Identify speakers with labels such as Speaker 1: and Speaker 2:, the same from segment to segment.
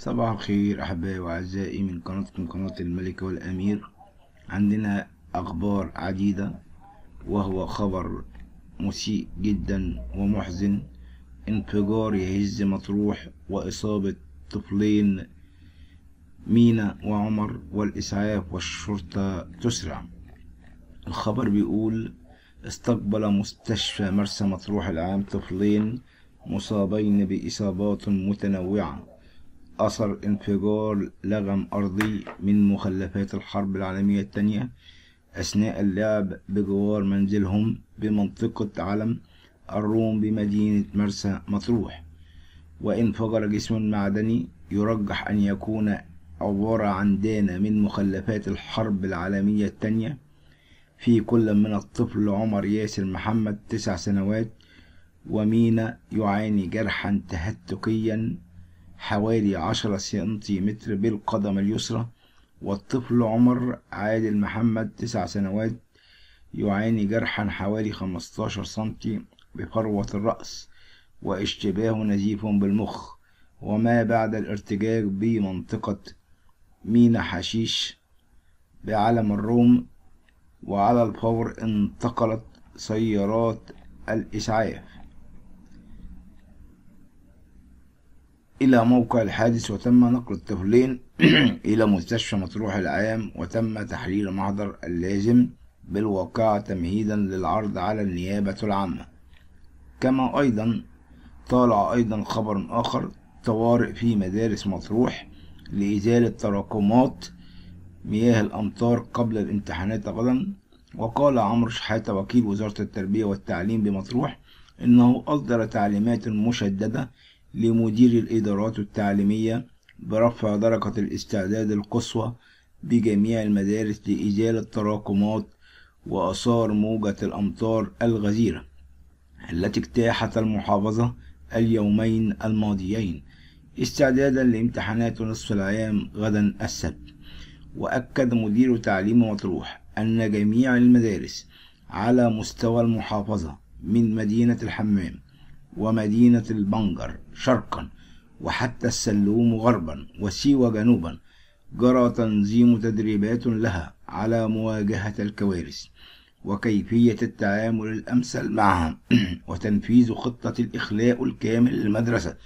Speaker 1: صباح الخير أحبائي وأعزائي من قناتكم قناة الملك والأمير. عندنا أخبار عديدة، وهو خبر مسيء جدا ومحزن: انفجار يهز مطروح وإصابة طفلين، مينا وعمر، والإسعاف والشرطة تسرع. الخبر بيقول: استقبل مستشفى مرسى مطروح العام طفلين مصابين بإصابات متنوعة أثر انفجار لغم أرضي من مخلفات الحرب العالمية الثانية أثناء اللعب بجوار منزلهم بمنطقة علم الروم بمدينة مرسى مطروح. وانفجر جسم معدني يرجح أن يكون عبارة عن دانة من مخلفات الحرب العالمية الثانية في كل من الطفل عمر ياسر محمد 9 سنوات، ومينا يعاني جرحا تهتكيا حوالي 10 سنتيمتر بالقدم اليسرى. والطفل عمر عادل محمد 9 سنوات يعاني جرحا حوالي 15 سنتي بفروة الرأس واشتباه نزيف بالمخ. وما بعد الارتجاج بمنطقة مينا حشيش بعلم الروم، وعلى الفور انتقلت سيارات الإسعاف إلى موقع الحادث، وتم نقل الطفلين إلى مستشفى مطروح العام، وتم تحرير محضر اللازم بالواقعة تمهيدا للعرض على النيابة العامة. كما طالع أيضا خبر آخر: طوارئ في مدارس مطروح لإزالة تراكمات مياه الأمطار قبل الامتحانات غدا. وقال عمرو شحاتة وكيل وزارة التربية والتعليم بمطروح إنه أصدر تعليمات مشددة لمدير الإدارات التعليمية برفع درجة الاستعداد القصوى بجميع المدارس لإزالة تراكمات وآثار موجة الأمطار الغزيرة التي اجتاحت المحافظة اليومين الماضيين استعدادا لامتحانات نصف العام غدا السبت. وأكد مدير تعليم مطروح أن جميع المدارس على مستوى المحافظة من مدينة الحمام ومدينة البنجر شرقا وحتى السلوم غربا وسيوة جنوبا جرى تنظيم تدريبات لها على مواجهة الكوارث وكيفية التعامل الأمثل معها وتنفيذ خطة الإخلاء الكامل للمدرسة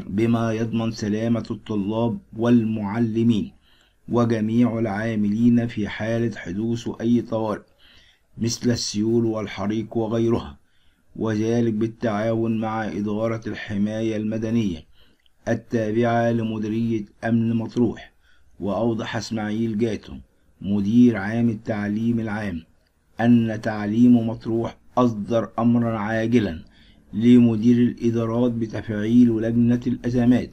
Speaker 1: بما يضمن سلامة الطلاب والمعلمين وجميع العاملين في حالة حدوث أي طوارئ مثل السيول والحريق وغيرها، وذلك بالتعاون مع إدارة الحماية المدنية التابعة لمديرية أمن مطروح. وأوضح إسماعيل جاتو مدير عام التعليم العام أن تعليم مطروح أصدر أمرا عاجلا لمدير الإدارات بتفعيل لجنة الأزمات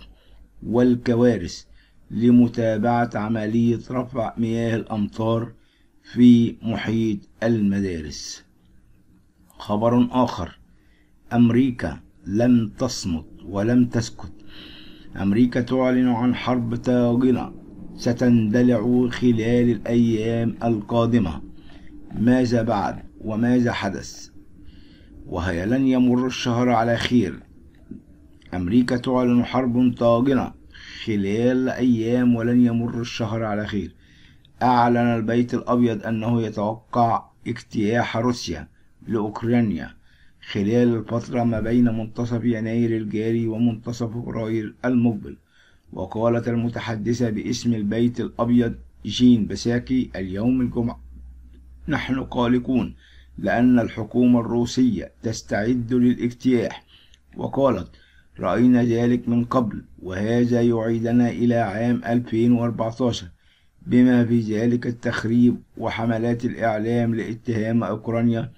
Speaker 1: والكوارث لمتابعة عملية رفع مياه الأمطار في محيط المدارس. خبر آخر: أمريكا لم تصمت ولم تسكت. أمريكا تعلن عن حرب طاغنة ستندلع خلال الأيام القادمة. ماذا بعد وماذا حدث؟ وهي لن يمر الشهر على خير. أمريكا تعلن حرب طاغنة خلال أيام ولن يمر الشهر على خير. أعلن البيت الأبيض أنه يتوقع اجتياح روسيا لأوكرانيا خلال الفترة ما بين منتصف يناير الجاري ومنتصف فبراير المقبل. وقالت المتحدثة باسم البيت الأبيض جين بساكي اليوم الجمعة: نحن قلقون لأن الحكومة الروسية تستعد للاجتياح. وقالت: رأينا ذلك من قبل، وهذا يعيدنا إلى عام 2014 بما في ذلك التخريب وحملات الإعلام لاتهام أوكرانيا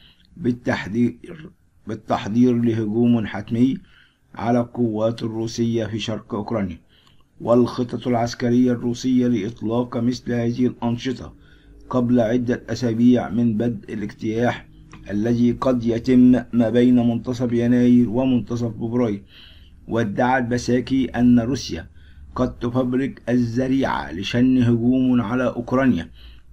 Speaker 1: بالتحضير لهجوم حتمي على القوات الروسية في شرق أوكرانيا، والخطط العسكرية الروسية لإطلاق مثل هذه الأنشطة قبل عدة أسابيع من بدء الاجتياح الذي قد يتم ما بين منتصف يناير ومنتصف فبراير. وادعت بساكي أن روسيا قد تفبرك الذريعة لشن هجوم على أوكرانيا،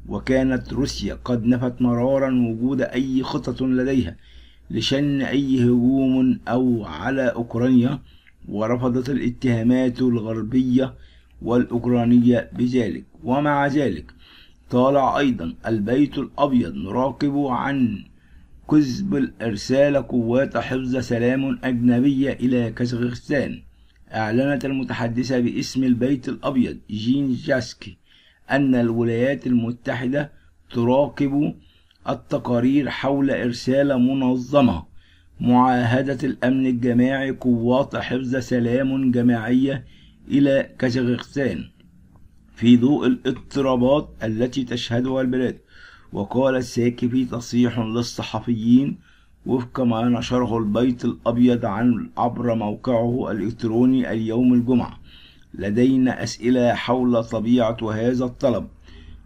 Speaker 1: وكانت روسيا قد نفت مرارا وجود أي خطة لديها لشن أي هجوم أو على أوكرانيا، ورفضت الاتهامات الغربية والأوكرانية بذلك. ومع ذلك طالع أيضا البيت الأبيض نراقب عن كذب إرسال قوات حفظ سلام أجنبية إلى كازاخستان. أعلنت المتحدثة باسم البيت الأبيض جين جاسكي أن الولايات المتحدة تراقب التقارير حول إرسال منظمة معاهدة الأمن الجماعي قوات حفظ سلام جماعية إلى كازاخستان في ضوء الاضطرابات التي تشهدها البلاد. وقال الساكي في تصريح للصحفيين وفق ما نشره البيت الأبيض عبر موقعه الإلكتروني اليوم الجمعة: لدينا أسئلة حول طبيعة هذا الطلب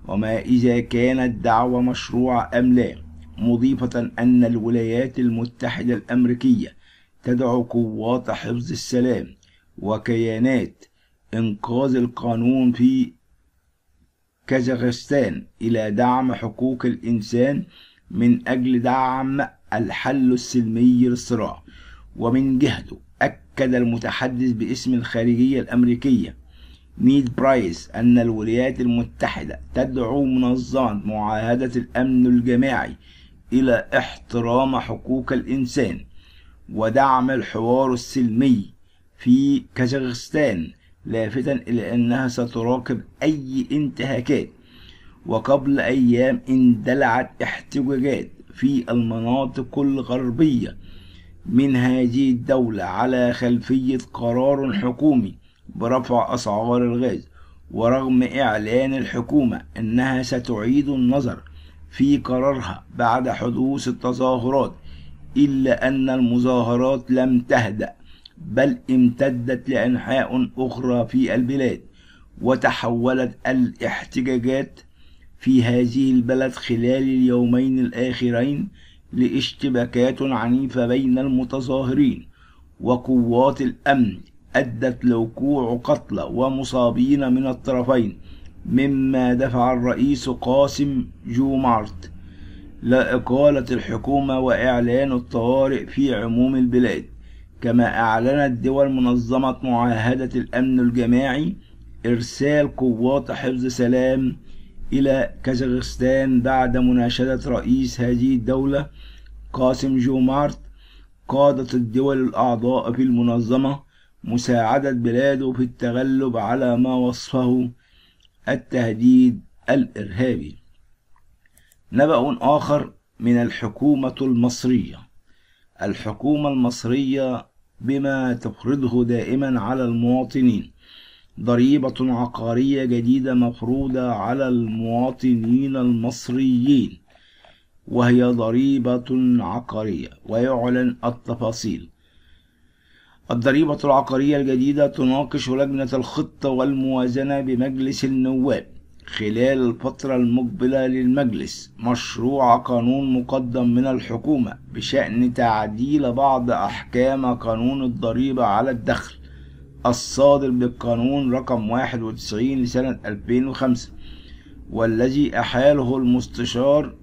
Speaker 1: وما إذا كانت دعوة مشروعة أم لا، مضيفة أن الولايات المتحدة الأمريكية تدعو قوات حفظ السلام وكيانات إنقاذ القانون في كازاخستان إلى دعم حقوق الإنسان من أجل دعم الحل السلمي للصراع. ومن جهته أكد المتحدث باسم الخارجية الأمريكية نيد برايس أن الولايات المتحدة تدعو منظمة معاهدة الأمن الجماعي إلى احترام حقوق الإنسان ودعم الحوار السلمي في كازاخستان، لافتا إلى أنها ستراقب أي انتهاكات. وقبل أيام اندلعت احتجاجات في المناطق الغربية من هذه الدولة على خلفية قرار حكومي برفع أسعار الغاز، ورغم إعلان الحكومة أنها ستعيد النظر في قرارها بعد حدوث التظاهرات، إلا أن المظاهرات لم تهدأ بل امتدت لأنحاء أخرى في البلاد، وتحولت الاحتجاجات في هذه البلد خلال اليومين الآخرين لاشتباكات عنيفة بين المتظاهرين وقوات الأمن أدت لوقوع قتلى ومصابين من الطرفين، مما دفع الرئيس قاسم جومارت لإقالة الحكومة وإعلان الطوارئ في عموم البلاد. كما أعلنت دول منظمة معاهدة الأمن الجماعي إرسال قوات حفظ سلام إلى كازاخستان بعد مناشدة رئيس هذه الدولة قاسم جومارت قادة الدول الأعضاء في المنظمة مساعدة بلاده في التغلب على ما وصفه التهديد الإرهابي. نبأ آخر من الحكومة المصرية. الحكومة المصرية بما تفرضه دائما على المواطنين ضريبة عقارية جديدة مفروضة على المواطنين المصريين، وهي ضريبة عقارية، ويعلن التفاصيل. الضريبة العقارية الجديدة تناقش لجنة الخطة والموازنة بمجلس النواب خلال الفترة المقبلة للمجلس مشروع قانون مقدم من الحكومة بشأن تعديل بعض أحكام قانون الضريبة على الدخل الصادر بالقانون رقم 91 لسنة 2005، والذي أحاله المستشار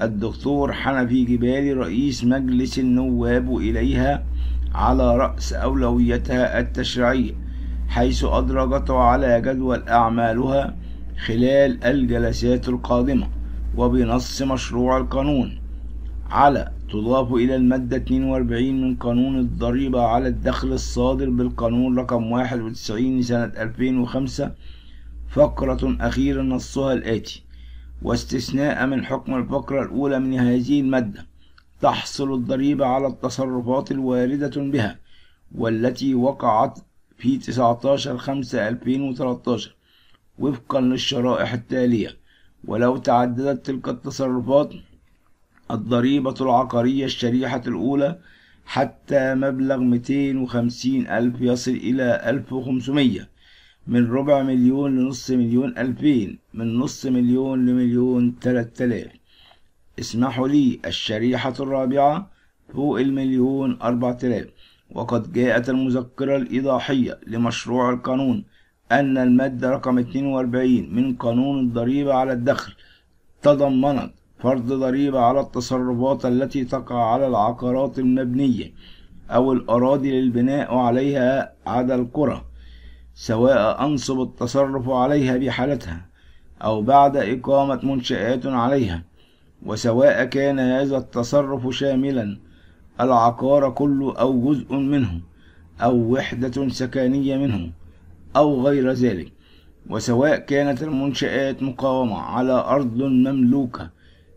Speaker 1: الدكتور حنفي جبالي رئيس مجلس النواب إليها على رأس أولويتها التشريعية، حيث أدرجته على جدول أعمالها خلال الجلسات القادمة. وبنص مشروع القانون على تضاف إلى المادة 42 من قانون الضريبة على الدخل الصادر بالقانون رقم 91 لسنة 2005 فقرة أخيرة نصها الآتي: واستثناء من حكم الفقرة الأولى من هذه المادة تحصل الضريبة على التصرفات الواردة بها والتي وقعت في 19/5/2013 وفقا للشرائح التالية: ولو تعددت تلك التصرفات الضريبة العقارية الشريحة الأولى حتى مبلغ 250,000 يصل إلى 1500، من ربع مليون لنص مليون 2000، من نص مليون لمليون 3000. اسمحوا لي الشريحة الرابعة فوق المليون 4000. وقد جاءت المذكرة الإيضاحية لمشروع القانون أن المادة رقم 42 من قانون الضريبة على الدخل تضمنت فرض ضريبة على التصرفات التي تقع على العقارات المبنية أو الأراضي للبناء عليها عدا القرى، سواء أنصب التصرف عليها بحالتها أو بعد إقامة منشآت عليها، وسواء كان هذا التصرف شاملا العقار كله أو جزء منه أو وحدة سكنية منه أو غير ذلك، وسواء كانت المنشآت مقامة على أرض مملوكة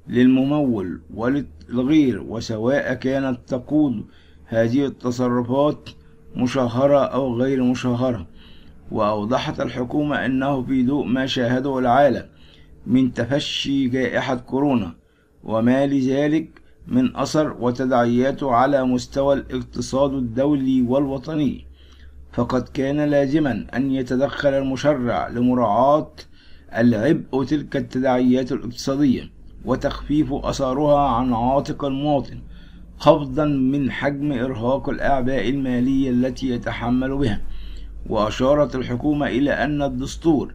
Speaker 1: للممول وللغير، وسواء كانت تقود هذه التصرفات مشهرة أو غير مشهرة. وأوضحت الحكومة أنه في ضوء ما شاهده العالم من تفشي جائحة كورونا وما لذلك من أثر وتداعياته على مستوى الاقتصاد الدولي والوطني، فقد كان لازما أن يتدخل المشرع لمراعاة العبء تلك التداعيات الاقتصادية وتخفيف أثارها عن عاتق المواطن، خفضا من حجم إرهاق الأعباء المالية التي يتحمل بها. وأشارت الحكومة إلى أن الدستور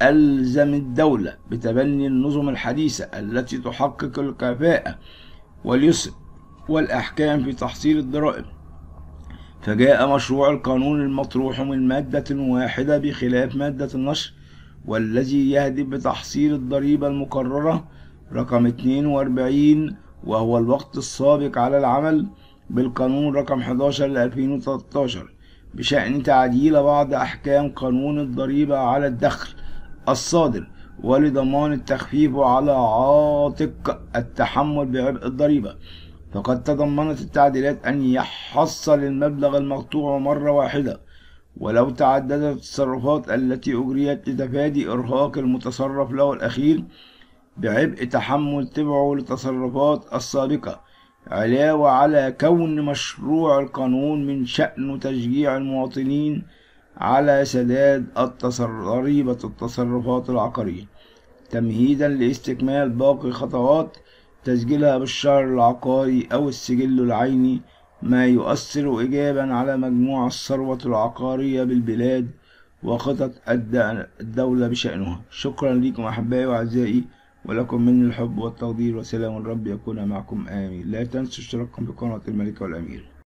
Speaker 1: ألزم الدولة بتبني النظم الحديثة التي تحقق الكفاءة واليسر والأحكام في تحصيل الضرائب، فجاء مشروع القانون المطروح من مادة واحدة بخلاف مادة النشر، والذي يهدف بتحصيل الضريبة المقررة رقم 42، وهو الوقت السابق على العمل بالقانون رقم 11 ل 2013 بشأن تعديل بعض أحكام قانون الضريبة على الدخل الصادر، ولضمان التخفيف على عاتق التحمل بعبء الضريبة. فقد تضمنت التعديلات أن يحصل المبلغ المقطوع مرة واحدة ولو تعددت التصرفات التي أجريت لتفادي إرهاق المتصرف له الأخير بعبء تحمل تبعه للتصرفات السابقة، علاوة على كون مشروع القانون من شأنه تشجيع المواطنين على سداد ضريبة التصرفات العقارية، تمهيدا لاستكمال باقي خطوات تسجيلها بالشهر العقاري أو السجل العيني، ما يؤثر إيجابا على مجموع الثروة العقارية بالبلاد وخطط الدولة بشأنها. شكرا لكم أحبائي وأعزائي، ولكم مني الحب والتقدير، وسلام الرب يكون معكم آمين. لا تنسوا اشتراككم في قناة الملك والأمير.